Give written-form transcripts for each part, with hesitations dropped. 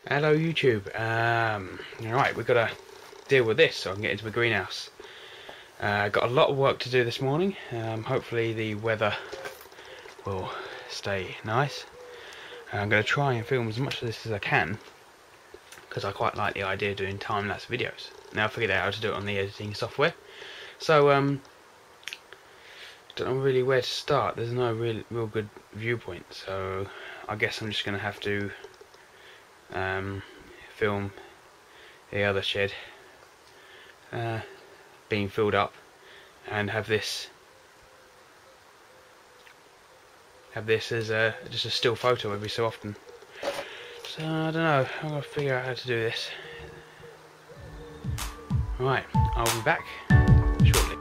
Hello YouTube. Right, we've got to deal with this so I can get into the greenhouse. Got a lot of work to do this morning. Hopefully the weather will stay nice. I'm going to try and film as much of this as I can because I quite like the idea of doing time-lapse videos. Now I figured out how to do it on the editing software. So don't know really where to start. There's no real good viewpoint, so I guess I'm just going to have to film the other shed being filled up and have this as just a still photo every so often. So I don't know, I'm going to figure out how to do this. Right, I'll be back shortly.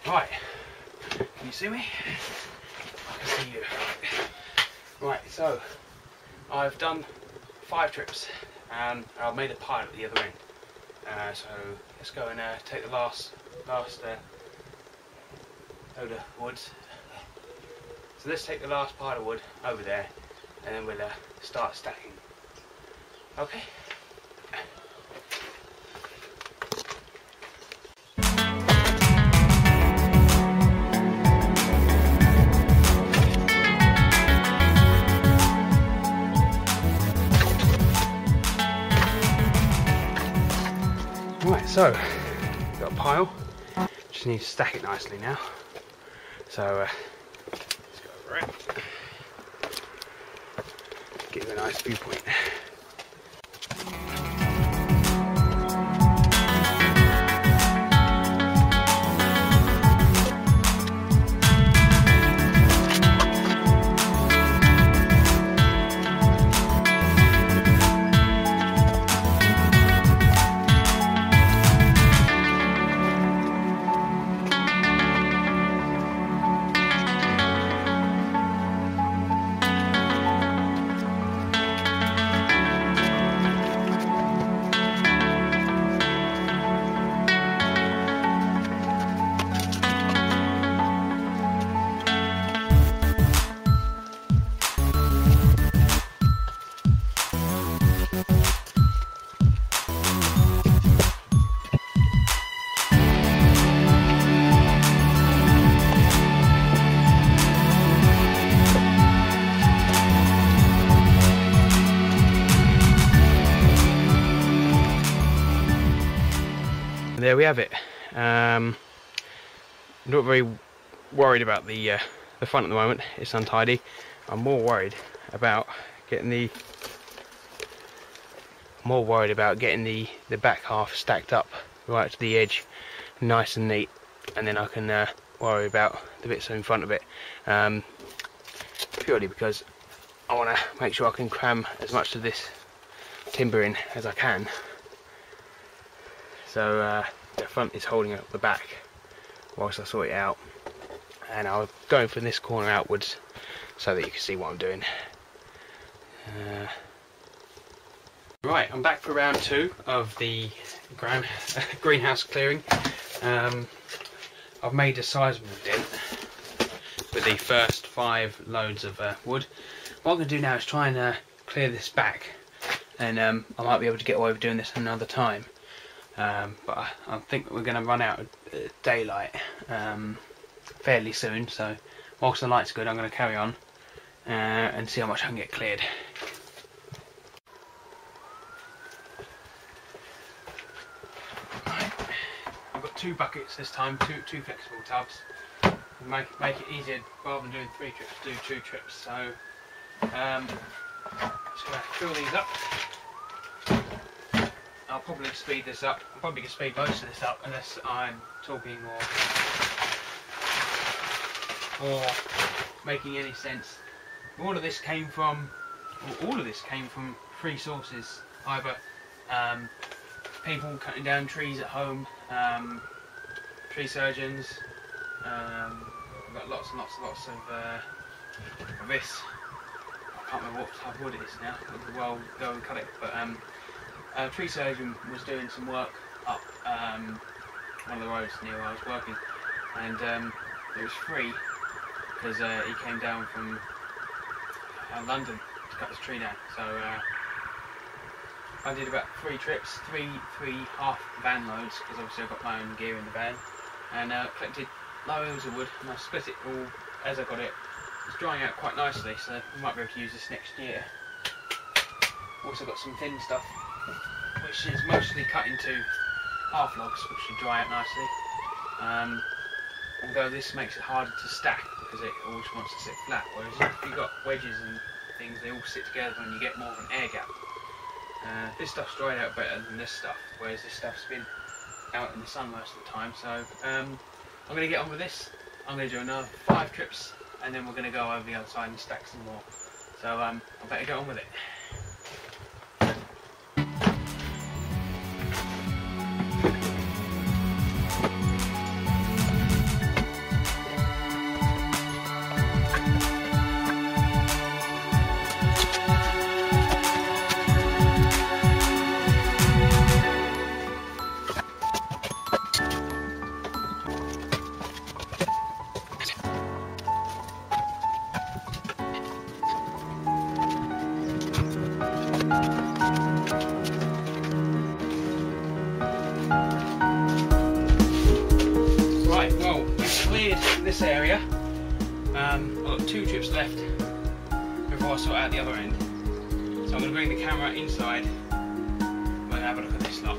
Right, can you see me? I can see you. Right, so I've done 5 trips and I've made a pile at the other end. So let's go and take the last load of woods. So let's take the last pile of wood over there and then we'll start stacking. Okay? Right, so got a pile, just need to stack it nicely now. So let's go over it, get you a nice viewpoint. There we have it. I'm not very worried about the front at the moment. It's untidy. I'm more worried about getting the back half stacked up right to the edge, nice and neat, and then I can worry about the bits in front of it. Purely because I want to make sure I can cram as much of this timber in as I can. So the front is holding up the back whilst I sort it out, and I'll go from this corner outwards so that you can see what I'm doing. Right, I'm back for round 2 of the greenhouse clearing. I've made a sizable dent with the first 5 loads of wood. What I'm going to do now is try and clear this back, and I might be able to get away with doing this another time. But I think that we're going to run out of daylight fairly soon, so whilst the light's good I'm going to carry on and see how much I can get cleared. Right. I've got 2 buckets this time, two flexible tubs. Make it easier, rather than doing 3 trips, do 2 trips. So fill these up. I'll probably speed this up. I'm probably going to speed most of this up unless I'm talking or making any sense. All of this came from three sources. Either people cutting down trees at home, tree surgeons. We've got lots and lots of this. I can't remember what type of wood it is now. Well, go and cut it. But a tree surgeon was doing some work up one of the roads near where I was working, and it was free because he came down from London to cut this tree down. So I did about 3 trips, three half van loads, because obviously I've got my own gear in the van, and collected loads of wood, and I split it all as I got it. It's drying out quite nicely, so we might be able to use this next year. Also got some thin stuff, which is mostly cut into half logs, which should dry out nicely. Although this makes it harder to stack because it always wants to sit flat, whereas if you've got wedges and things, they all sit together and you get more of an air gap. This stuff's dried out better than this stuff, whereas this stuff's been out in the sun most of the time. So I'm going to get on with this. I'm going to do another 5 trips, and then we're going to go over the other side and stack some more. So I better get on with it. This area, I've got 2 trips left before I sort out the other end, so I'm going to bring the camera inside and we'll have a look at this lot.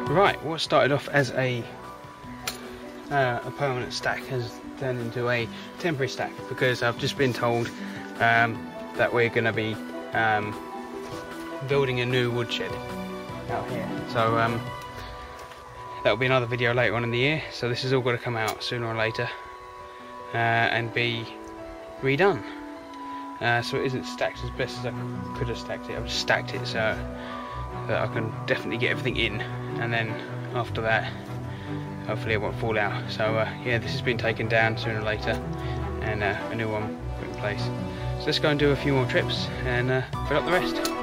Right, what started off as a permanent stack has turned into a temporary stack, because I've just been told that we're going to be building a new woodshed out here. So that'll be another video later on in the year. So this has all got to come out sooner or later and be redone. So it isn't stacked as best as I could have stacked it. I've just stacked it so that I can definitely get everything in, and then after that hopefully it won't fall out. So yeah, this has been taken down sooner or later and a new one put in place. So let's go and do a few more trips and fill up the rest.